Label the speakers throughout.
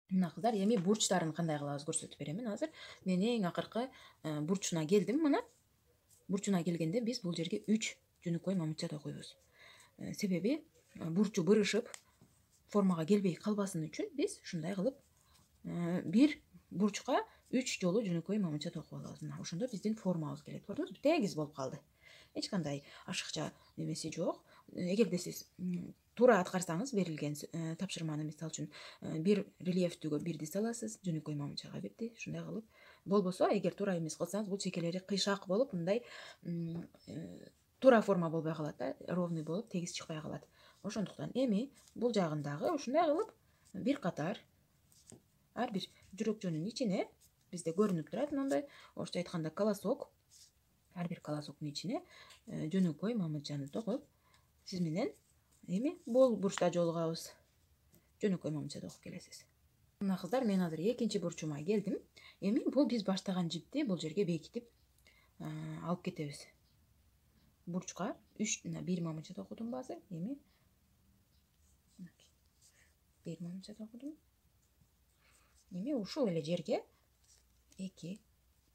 Speaker 1: Мына кыздар, эми бурчтарын кандай кылабыз көрсөтүп беремин азыр. Мен эң акыркы бурчуна келдим. Мына бурчуна келгенде биз бул жерге 3 жөнөкөй мамыча токуйбуз. Себеби бурчу бырышып формага келбей калбасын үчүн биз ушундай кылып бир бурчка 3 жолу жөнөкөй мамыча токуп алабыз. Мына ошондо биздин формабыз келет. Көрдүңүзбү? Тегиз болуп калды. Эч кандай ашыкча немеси жок. Эгерде сиз туура аткарсаңыз берилген тапшырманы, мисалы үчүн бир рельефтүүгө бирди саласыз, жөнөкөй мамычага бирди, ушундай кылып. Болбосо, эгер туура эмес кылсаңыз, бул чекелери кыйшак болуп, мындай туура форма болбой калат да, ровный болуп, тегиз чыкпай калат. Ошондуктан эми бул жагын дагы ушундай кылып бир катар ар бир жүрөкчөнүн ичине бизде көрүнүп турат мындай, орусча айтканда колосок. Ар бир колосоктун ичине жөнөкөй мамычаны токуп, сиз менен эми бул бурчта жолугабыз. Жөнөкөй мамыча токуп келесиз. Мына кыздар, мен азыр экинчи бурчума келдим. Эми бул биз баштаган жипти бул жерге бекитип алып кетебиз. Бурчка 1 мамыча токудум азыр. Эми бир мамыча токудум. Эми ушул эле жерге 2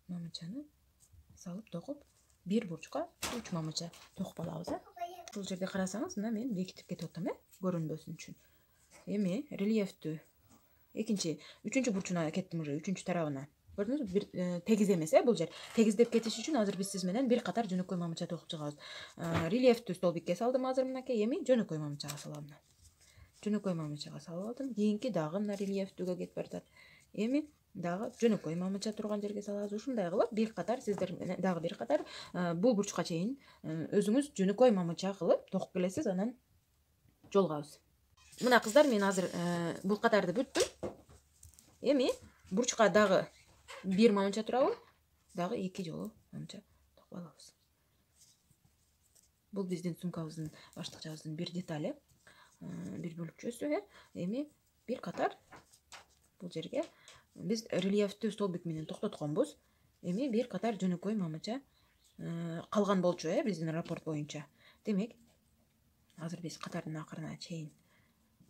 Speaker 1: мамычаны салып токуп, бир бурчка 3 мамыча токуп алабыз. Бул жерде карасаңыз, мына мен бекитип кетип атам, көрүнбөсүн үчүн. Эми рельефтүү үчүнчү бурчуна кеттим уже, үчүнчү тарабына. Көрдүңүзбү? Бир тегиз эмес, бул жер. Тегиздеп кетиш үчүн азыр биз сиз менен бир катар жөнөкөй мамыча токуп чыгабыз. Рельефтүү столбикке салдым азыр мынакей. Эми жөнөкөй мамычага салам. Жөнөкөй мамычага салып алдым. Кийинки дагы мына рельефтүүгө кетип баратат. Эми дагы жөнөкөй мамыча турган жерге салабыз. Ушундай кылып бир катар сиздер менен дагы бир катар бул бурчка чейин өзүңүз жөнөкөй мамыча кылып токуп келесиз, анан жолугабыз. Мына кыздар, мен азыр бул катарды бүттүм. Эми бурчка дагы бир мамыча турабы? Дагы 2 жолу мамыча токуп алабыз. Бул биздин сумкабыздын, баштыкчабыздын бир детали, бир бөлүкчөсү. Эми бир катар бул жерге биз рельефтүү столбик менен токтотконбуз. Эми бир катар жөнөкөй мамыча калган болчу, биздин рапорт боюнча. Демек, азыр биз катардын акырына чейин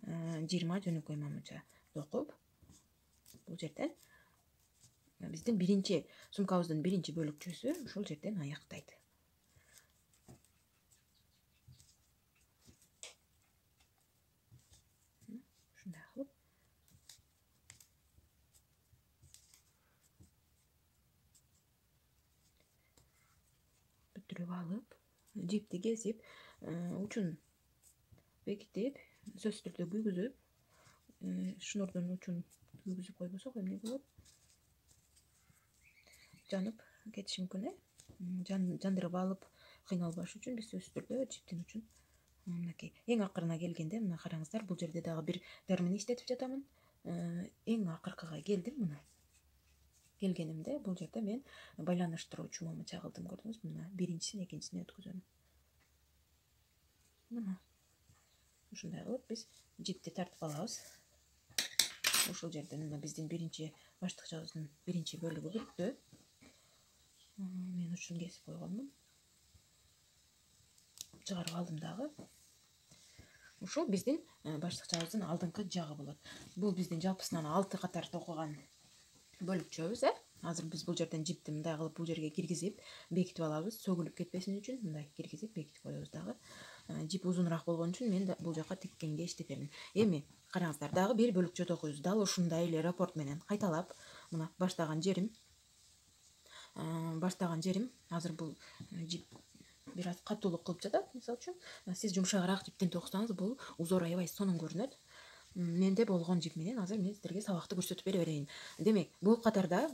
Speaker 1: 20 жөнөкөй мамыча токуп, бул жерден биздин биринчи сумкабыздын биринчи бөлүкчөсү ушул жерден аяктайт. Ушундай кылып бүтүрүп алып, жипти кесип, учун бекитип, сөзсүз түрдө күйгүзүп, шнурдун учун күйгүзүп койбосок эмне болот? Жанып кетиши мүмкүн. Жандырып алып кыйналбаш үчүн биз сөзсүз түрдө жиптин учун мынакей. Эң акырына келгенде, мына караңыздар, бул жерде дагы бир термин иштетип жатамын. Эң акыркыга келдим. Мына келгенимде бул жерде мен байланыштыруучу мамыча кылдым. Көрдүңүзбү? Мына биринчисин экинчисине өткөзөм. Мына ушундай кылып биз жипти тартып алабыз. Ушул жерден мына биздин биринчи баштыкчабыздын биринчи бөлүгү бүттү. Мен ушун кесип койгонмун. Чыгарып алдым дагы. Ушул биздин баштыкчабыздын алдыңкы жагы болот. Бул биздин жалпысынан 6 катар токуган бөлүкчөбүз. Азыр биз бул жерден жипти мындай кылып бул жерге киргизип бекитип алабыз. Сөгүлүп кетпесин үчүн мындай киргизип бекитип коебуз дагы. Жип узунураак болгон үчүн мен бул жака тиккенге иштетемин. Эми караңыздар, дагы бир бөлүкчө токуйбуз. Дал ушундай эле рапорт менен кайталап, мына баштаган жерим азыр бул жип бир аз катуулук кылып жатат. Мисалы үчүн, сиз жумшагыраак жиптен токусаңыз, бул узор аябай сонун көрүнөт. Менде болгон жип менен азыр мен сиздерге сабакты көрсөтүп бере берейин. Демек, бул катарда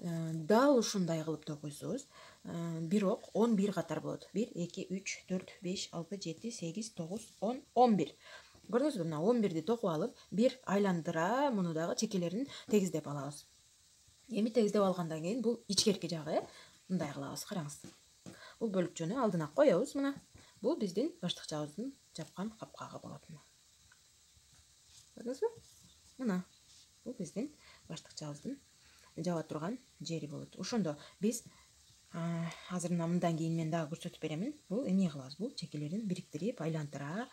Speaker 1: дал ушундай кылып токуйсуз. Бирок 11 катар болот. 1, 2, 3, 4, 5, 6, 7, 8, 9, 10, 11. Көрдүңүзбү? Мына 11ди токуп алып, бир айландыра муну дагы чекелерин тегиздеп алабыз. Эми тегиздеп алгандан кийин бул ичкерки жагы мындай кылабыз. Караңыз. Бул бөлүкчөнү алдына коебуз. Мына бул биздин баштыкчабыздын жапкан капкагы болот. Көрдүңүзбү? Мына бул биздин баштыкчабыздын жаба турган жери болот. Ошондо биз азыр мындан кийин мен дагы көрсөтүп беремин. Бул эмне кылабыз? Бул чекелерин бириктирип, айлантыра,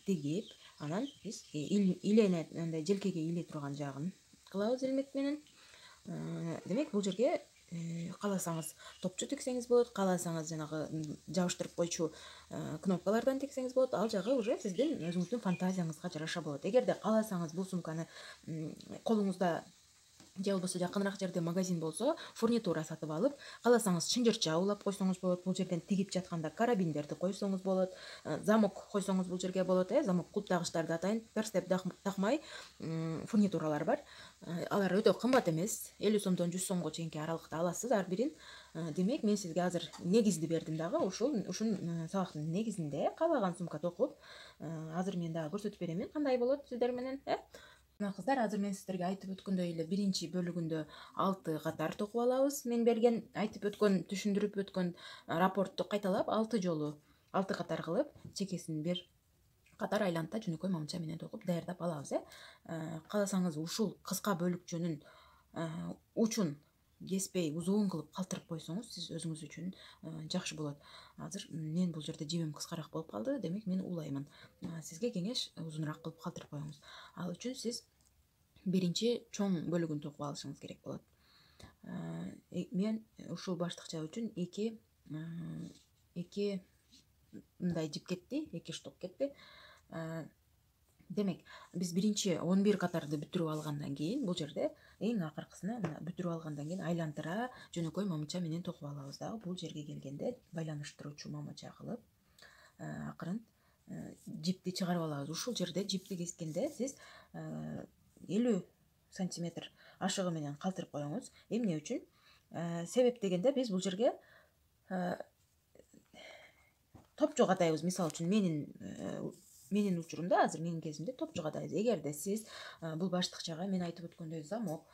Speaker 1: тигип, анан биз илене, андай желкеге иле турган жагын кылабыз илмек менен. Демек бул жерге кааласаңыз топчу тиксеңиз болот, кааласаңыз жанагы жабыштырып койчу кнопкалардан тиксеңиз болот. Ал жагы уже сиздин өзүңүздүн фантазияңызга жараша болот. Эгерде кааласаңыз бул сумканы колуңузда же болбосо жакыныраак жерде магазин болсо фурнитура сатып алып, кааласаңыз чынжырча улап койсоңуз болот. Бул жерден тигип жатканда карабиндерди койсоңуз болот, замок койсоңуз бул жерге болот. Замок кулптагычтарды атайын перстеп такмай фурнитуралар бар. Алар өтө кымбат эмес, 50 сомдон 100 сомго чейинки аралыкта аласыз ар бирин. Демек мен сизге азыр негизди бердим дагы. Ушул сабактын негизинде каалаган сумка токуп, азыр мен дагы көрсөтүп беремин кандай болот сиздер менен. Кыздар, азыр мен сиздерге айтып өткөндөй эле биринчи бөлүгүндө 6 катар токуп алабыз. Мен берген айтып өткөн, түшүндүрүп өткөн рапортту кайталап 6 жолу 6 катар кылып, чекесин бир катар айлантта жөнөкөй мамыча менен токуп даярдап алабыз. Кааласаңыз ушул кыска бөлүкчөнүн учун кеспей узун кылып калтырып койсоңуз, сиз өзүңүз үчүн жакшы болот. Азыр мен бул жерде жебим кыскараак болуп калды, демек мен улаймын. Сизге кеңеш узунураак кылып калтырып коюңуз. Ал үчүн сиз биринчи чоң бөлүгүн токуп алышыңыз керек болот. Мен ушул баштыкча үчүн эки мындай жип кетти, 2 штук кетти. Демек, биз биринчи 11 катарды бүтүрүп алгандан кийин бул жерде эң акыркысына бүтүрүп алгандан кийин айлантыра жөнөкөй мамыча менен токуп алабыз дагы. Бул жерге келгенде байланыштыруучу мамыча кылып акырын жипти чыгарып алабыз. Ушул жерде жипти кескенде сиз 50 сантиметр ашыгы менен калтырып коюңуз. Эмне үчүн? Себеп дегенде биз бул жерге топчу катайбыз. Мисалы үчүн менин учурумда, азыр менин кезимде топчу катайбыз. Эгерде сиз бул баштыкчага мен айтып өткөндөй замок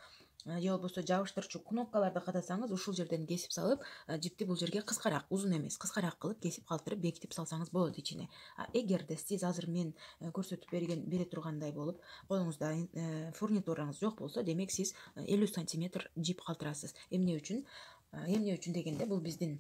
Speaker 1: же болбосо жабыштырчу кнопкаларды катасаңыз, ушул жерден кесип салып, жипти бул жерге кыскараак, узун эмес, кыскараак кылып кесип калтырып бекитип салсаңыз болот ичине. Эгерде сиз азыр мен көрсөтүп бере тургандай болуп, колуңузда фурнитураңыз жок болсо, демек сиз 50 сантиметр жип калтырасыз. Эмне үчүн? Эмне үчүн дегенде, бул биздин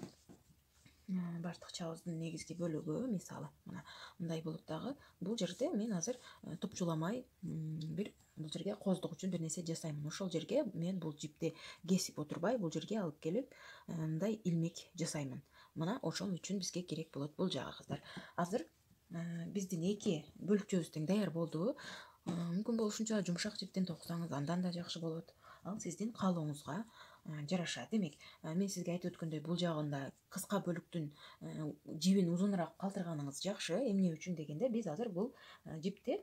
Speaker 1: баштыкчабыздын негизги бөлүгү. Мисалы, мына мындай болуп дагы. Бул жерде мен азыр топчуламай бир бул жерге коздук үчүн бир нерсе жасаймын. Ошол жерге мен бул жипти кесип отурбай, бул жерге алып келип мындай илмек жасаймын. Мына ошол үчүн бизге керек болот бул жагы, кыздар. Азыр биздин эки бөлүкчөбүз тең даяр болду. Мүмкүн болушунча жумшак жиптен токусаңыз андан да жакшы болот. Ал сиздин каалооңузга жараша. Демек, мен сизге айтып өткөндөй, бул жагында кыска бөлүктүн жибин узунураак калтырганыңыз жакшы. Эмне үчүн дегенде, биз азыр бул жипти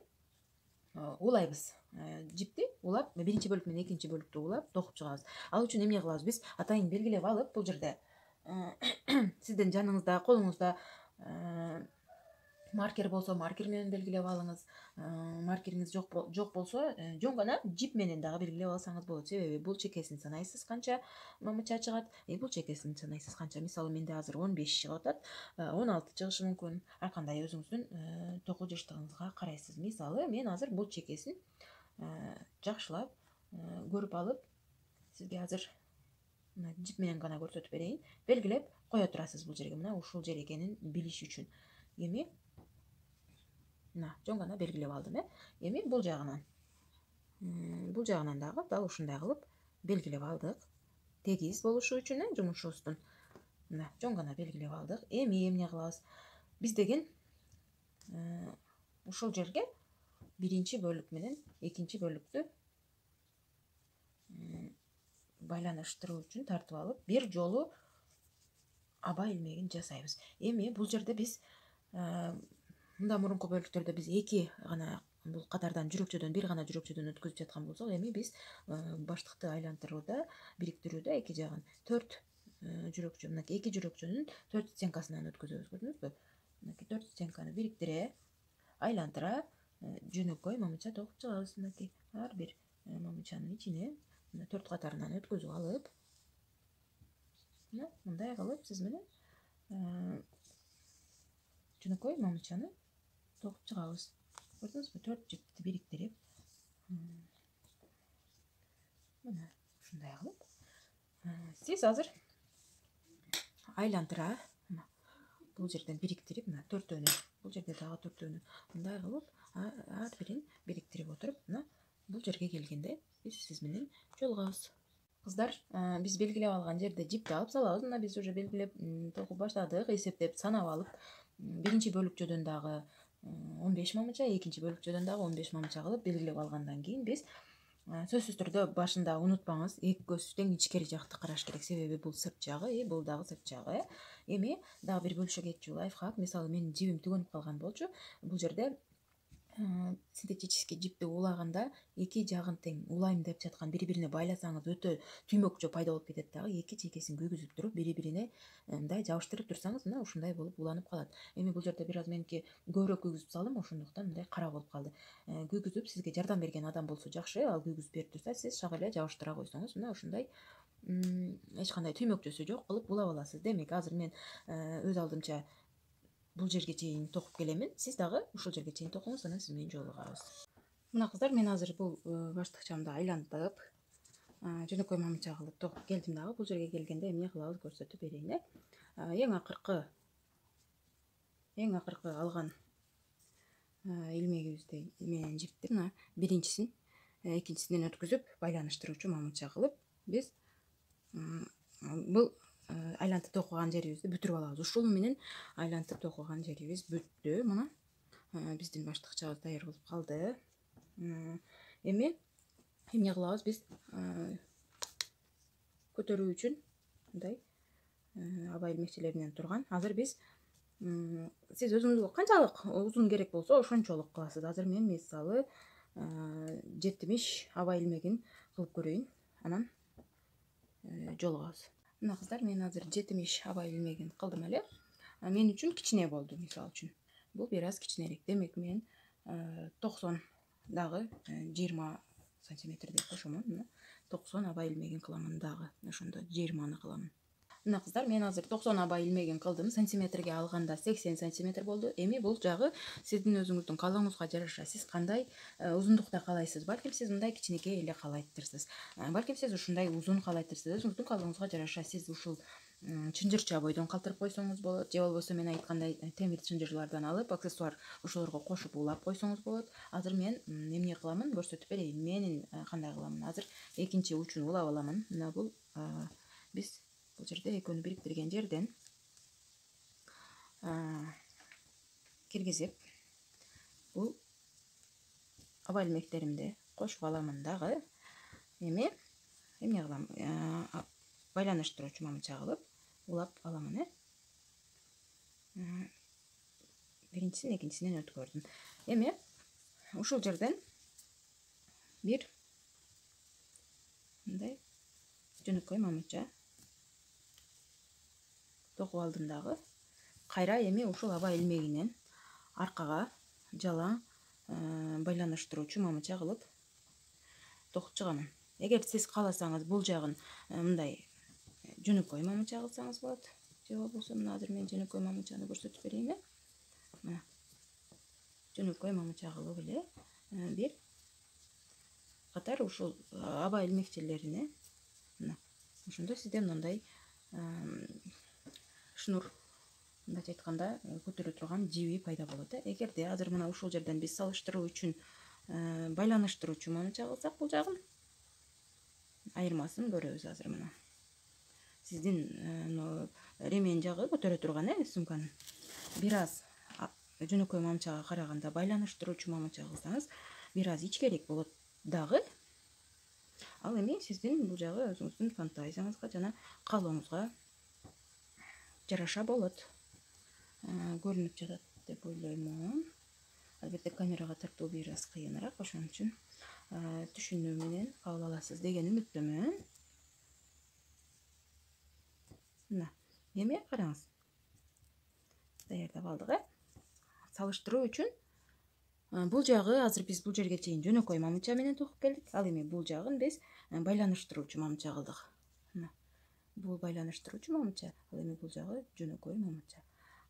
Speaker 1: улайбыз. Жипти улап, биринчи бөлүк менен экинчи бөлүктү улап токуп чыгабыз. Ал үчүн эмне кылабыз? Биз атайын белгилеп алып, бул жерде сиздин жаныңызда, колуңузда маркер болсо маркер менен белгилеп алыңыз. Маркериңиз жок болсо жөн гана жип менен дагы белгилеп алсаңыз болот. Себеби бул чекесин санайсыз канча мамыча чыгат, бул чекесин санайсыз канча. Мисалы, менде азыр 15 чыгып атат, 16 чыгышы мүмкүн. Ар кандай өзүңүздүн токуу жыштыгыңызга карайсыз. Мисалы, мен азыр бул чекесин жакшылап көрүп алып, сизге азыр жип менен гана көрсөтүп берейин. Белгилеп кое турасыз бул жерге. Мына ушул жер экенин билиш үчүн. Эми мына жөн гана белгилеп алдым. Эми бул жагынан дагы дал ушундай кылып белгилеп алдык. Тегиз болушу үчүн жумушубуздун мына жөн гана белгилеп алдык. Эми эмне кылабыз? Биз деген ушул жерге биринчи бөлүк менен экинчи бөлүктү байланыштыруу үчүн тартып алып, бир жолу аба илмегин жасайбыз. Эми бул жерде биз мындан мурунку бөлүктөрдө биз эки гана бул катардан жүрөкчөдөн бир гана жүрөкчөдөн өткөзүп жаткан болсок, эми биз баштыкты айлантырууда, бириктирүүдө эки жагын 4 жүрөкчө, мынакей 2 жүрөкчөнүн 4 стенкасынан өткөзөбүз. Көрдүңүзбү? Мынакей 4 стенканы бириктире, айлантыра жөнөкөй мамыча токуп чыгабыз. Мынакей ар бир мамычанын ичине 4 катарынан өткөзүп алып, мындай кылып сиз менен жөнөкөй мамычаны токуп чыгабыз. Көрдүңүзбү? 4 жипти бириктирип, мына ушундай кылып сиз азыр айлантыра бул жерден бириктирип, мына 4-өөнү, бул жерде дагы 4-өөнү мындай кылып ар бирин бириктирип отуруп, мына бул жерге келгенде биз сиз менен жолугабыз. Кыздар, биз белгилеп алган жерде жипти алып салабыз. Мына биз уже белгилеп токуп баштадык, эсептеп санап алып, биринчи бөлүкчөдөн дагы 15 мамыча, экинчи бөлүкчөдөн дагы 15 мамыча кылып белгилеп алгандан кийин биз сөзсүз түрдө башында унутпаңыз, эки көз тең ичкери жакты караш керек. Себеби бул сырт жагы, бул дагы сырт жагы. Эми дагы бир бөлүшө кетчү лайфхак. Мисалы менин жибим түгөнүп калган болчу. Бул жерде синтетический жипти улаганда эки жагын тең улайм деп жаткан бири бирине байласаңыз өтө түймөкчө пайда болуп кетет дагы. Эки чекесин күйгүзүп туруп бири бирине мындай жабыштырып турсаңыз мына ушундай болуп уланып калат. Эми бул жерде бир аз меники көбүрөөк күйгүзүп салдым, ошондуктан мындай кара болуп калды. Күйгүзүп сизге жардам берген адам болсо жакшы, ал күйгүзүп берип турса сиз шак эле жабыштыра койсоңуз мына ушундай эч кандай түймөкчөсү жок кылып улап аласыз. Демек азыр мен өз алдымча бул жерге чейин токуп келемин. Сиз дагы ушул жерге чейин токуңуз, анан сиз менен жолугабыз. Мына кыздар, мен азыр бул баштыкчамды айлантып, жөнөкөй мамыча кылып токуп келдим дагы. Бул жерге келгенде эмне кылабыз көрсөтүп берейин. Эң акыркы алган илмегибизди менен жипти мына биринчисин экинчисинен өткүзүп байланыштыруучу мамыча кылып биз бул айлантып токуган жерибизди бүтүрүп алабыз. Ушул менен айлантып токуган жерибиз бүттү. Мына биздин баштыкчабыз даяр болуп калды. Эми эмне кылабыз биз? Көтөрүү үчүн мындай аба илмекчелеринен турган. Азыр биз сиз өзүңүзгө канчалык узун керек болсо ошончолук кыласыз. Азыр мен мисалы 70 аба илмегин кылып көрөйүн, анан жолугабыз. Мына кыздар, мен азыр 70 аба илмегин кылдым эле. Мен үчүн кичине болду, мисалы үчүн. Бул бир аз кичинерээк. Демек мен 90 дагы 20 сантиметр деп кошомун. Мына 90 аба илмегин кыламын дагы. Ошондо 20-ны кыламын. Мына кыздар, мен азыр 90 аба илмегин кылдым. Сантиметрге алганда 80 сантиметр болду. Эми бул жагы сиздин өзүңүздүн каалооңузга жараша. Сиз кандай узундукта каалайсыз? Балким сиз мындай кичинекей эле каалайттырсыз. Балким сиз ушундай узун каалайттырсыз. Өзүңүздүн каалооңузга жараша сиз ушул чынжырча бойдон калтырып койсоңуз болот, же болбосо мен айткандай темир чынжырлардан алып аксессуар ошолорго кошуп улап койсоңуз болот. Азыр мен эмне кыламын көрсөтүп берейин. Менин кандай кыламын? Азыр экинчи учун улап аламын. Мына бул биз бул жерде экөөнү бириктирген жерден киргизип бул аба илмектеримди кошуп аламын дагы. Эми эмне кылам? Байланыштыруучу мамыча кылып улап аламын. Биринчисин экинчисинен өткөрдүм. Эми ушул жерден бир мындай жөнөкөй мамыча токуп алдым дагы. Кайра эми ушул аба илмегинен аркага жалаң байланыштыруучу мамыча кылып токуп чыгамын. Эгер сиз кааласаңыз бул жагын мындай жөнөкөй мамыча кылсаңыз болот. Же болбосо мына азыр мен жөнөкөй мамычаны көрсөтүп берейин. Мына жөнөкөй мамыча кылып эле бир катар ушул аба илмекчелерине мына ошондо сизде мындай шнур, мындайча айтканда көтөрө турган жиби пайда болот. Эгерде азыр мына ушул жерден биз салыштыруу үчүн байланыштыруучу мамыча кылсак бул жагын айырмасын көрөбүз. Азыр мына сиздин ремень жагы көтөрө турган сумканын бир аз жөнөкөй мамычага караганда байланыштыруучу мамыча кылсаңыз бир аз ичкерээк болот дагы. Ал эми сиздин бул жагы өзүңүздүн фантазияңызга жана каалооңузга жараша болот. Көрүнүп жатат деп ойлоймун. Албетте камерага тартуу бир аз кыйыныраак, ошон үчүн түшүнүү менен кабыл аласыз деген үмүттөмүн. Мына эми караңыз, даярдап алдык. Салыштыруу үчүн бул жагы азыр биз бул жерге чейин жөнөкөй мамыча менен токуп келдик. Ал эми бул жагын биз байланыштыруучу мамыча кылдык. Мына бул байланыштыруучу мамыча, ал эми бул жагы жөнөкөй мамыча.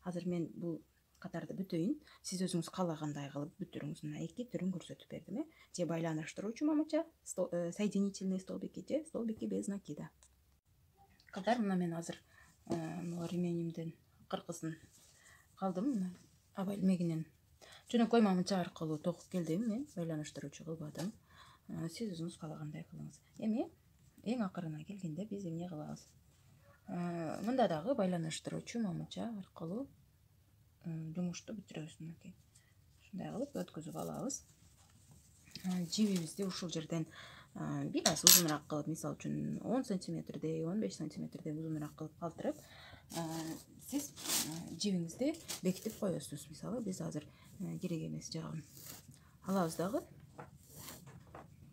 Speaker 1: Азыр мен бул катарды бүтөйүн. Сиз өзүңүз каалагандай кылып бүтүрүңүз. Мына эки түрүн көрсөтүп бердим. Же байланыштыруучу мамыча, соединительные столбики, же столбики без накида. Кыздар, мына мен азыр ременимдин кыркысын калдым. Аба илмегинен жөнөкөй мамыча аркылуу токуп келдим. Мен байланыштыруучу кылбадым. сиз өзүңүз каалагандай кылыңыз. Эми эң акырына келгенде биз эмне кылабыз? Мында дагы байланыштыруучу мамыча аркылуу жумушту бүтүрөбүз. Мынакей ушундай кылып өткүзүп алабыз. Жибибизди ушул жерден бир аз узунураак кылып, мисалы үчүн 10 сантиметрдей, 15 сантиметрдей узунураак кылып калтырып, сиз жибиңизди бекитип коесуз. Мисалы биз азыр керек эмес жагын алабыз дагы.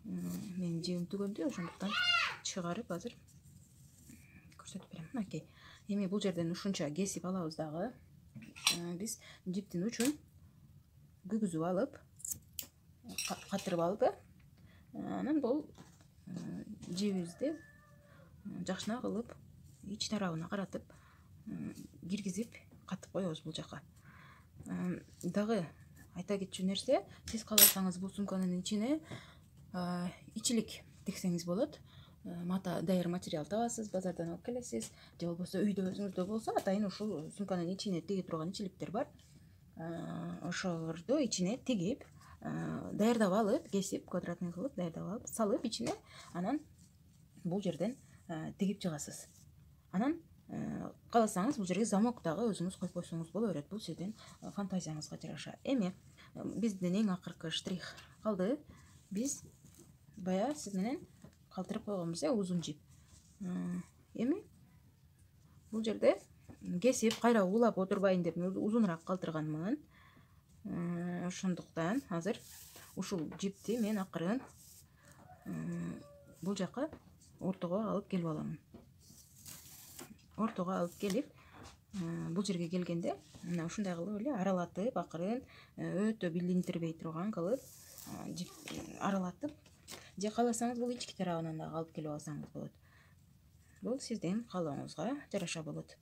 Speaker 1: Менин жибим түгөндү, ошондуктан чыгарып азыр көрсөтүп берем. Мынакей. Эми бул жерден ушунча кесип алабыз дагы. Биз жиптин учун күгүзүп алып, катырып алып, анан бул жибибизди жакшына кылып, ич тарабына каратып киргизип катып коебуз бул жака. Дагы айта кетчү нерсе, сиз кааласаңыз бул сумканын ичине ичилик тиксеңиз болот. Мата даяр материал табасыз, базардан алып келесиз, же болбосо үйдө өзүңүздө болсо атайын ушул сумканын ичине тиге турган ичиликтер бар. Ошолорду ичине тигип, даярдап алып, кесип, квадратный кылып даярдап алып, салып ичине, анан бул жерден тигип чыгасыз. Анан кааласаңыз бул жерге замок дагы өзүңүз коюп койсоңуз боло берет. Бул сиздин фантазияңызга жараша. Эми биздин эң акыркы штрих калды. Биз бая сиз менен калтырып койгонбуз, узун жип. Эми бул жерде кесип, кайра улап отурбайын деп узунураак калтырганмын. Ошондуктан азыр ушул жипти мен акырын бул жака ортого алып келип аламын. Ортого алып келип, бул жерге келгенде мына ушундай кылып эле аралатып, акырын өтө билиндирбей турган кылып аралатып, же кааласаңыз бул ички тарабынан дагы алып келип алсаңыз болот. Бул сиздин каалооңузга жараша болот.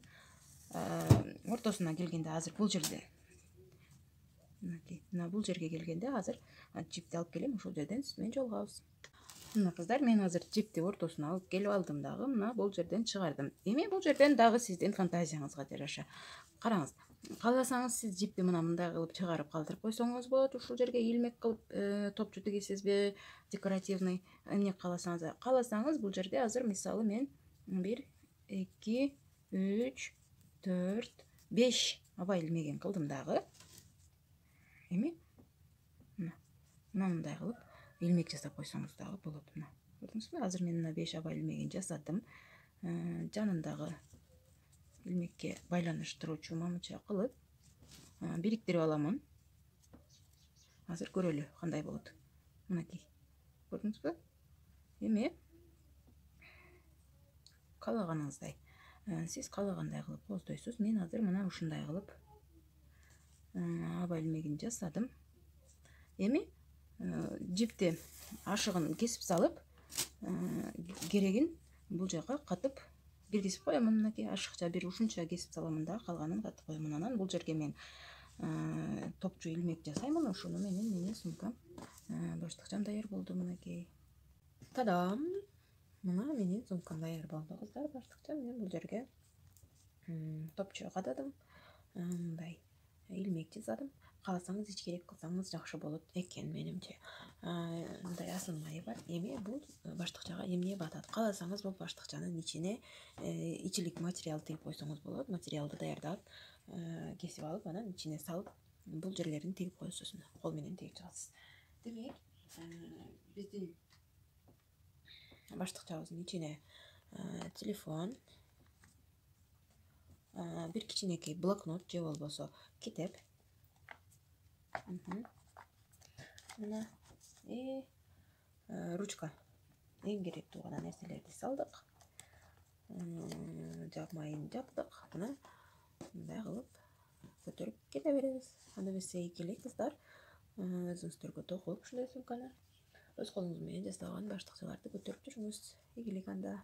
Speaker 1: Ортосуна келгенде азыр бул жерде, мына бул жерге келгенде азыр жипти алып келем, ушул жерден сиз менен жолугабыз. Мына кыздар, мен азыр жипти ортосуна алып келип алдым дагы, мына бул жерден чыгардым. Эми бул жерден дагы сиздин фантазияңызга жараша. Караңыз, кааласаңыз сиз жипти мындай кылып чыгарып калтырып койсоңуз болот. Ушул жерге илмек кылып топчу тигесизби, декоративный, эмне кааласаңыз. Кааласаңыз бул жерде азыр мисалы мен 1, 2, 3, 4, 5 аба илмеген кылдым дагы. Эми мындай кылып илмек жасап койсоңуз дагы болот. Мына көрдүңүзбү? Азыр мен мына 5 аба илмегин жасадым. Жанындагы илмекке байланыштыруучу мамыча кылып бириктирип аламын. Азыр көрөлү кандай болот. Мынакей. Көрдүңүзбү? Эми каалаганыңыздай, сиз каалагандай кылып кооздойсуз. Мен азыр мына ушундай кылып аба илмегин жасадым. Эми жипти ашыгын кесип салып, керегин бул жака катып киргизип коемун. Мынакей ашыкча бир ушунча кесип саламын да, калганын катып коемун. Анан бул жерге мен топчу илмек жасаймын. Ошону менен менин сумкам, баштыкчам даяр болду. Мынакей. Тадам! Мына менин сумкам даяр болду, кыздар. Баштыкчам мен бул жерге топчу кададым. Мындай илмек жасадым. Кааласаңыз ичкерээк кылсаңыз жакшы болот экен менимче. Мындай асынмайы бар. Эми бул баштыкчага эмне батат? Кааласаңыз бул баштыкчанын ичине ичилик материал тигип койсоңуз болот. Материалды даярдап, кесип алып, анан ичине салып, бул жерлерин тигип коесуз. Кол менен тигип чыгасыз. Демек, биздин баштыкчабыздын ичине телефон, бир кичинекей блокнот же болбосо китеп, мына ручка, эң керектүү гана нерселерди салдык. Жапмайын жаптык. Мына мындай кылып көтөрүп кете беребиз. Анда эмесе ийгилик кыздар, өзүңүздөргө токуп ушундай сумканы өз колуңуз менен жасаган баштыкчаларды көтөрүп жүрүңүз. Ийгилик анда.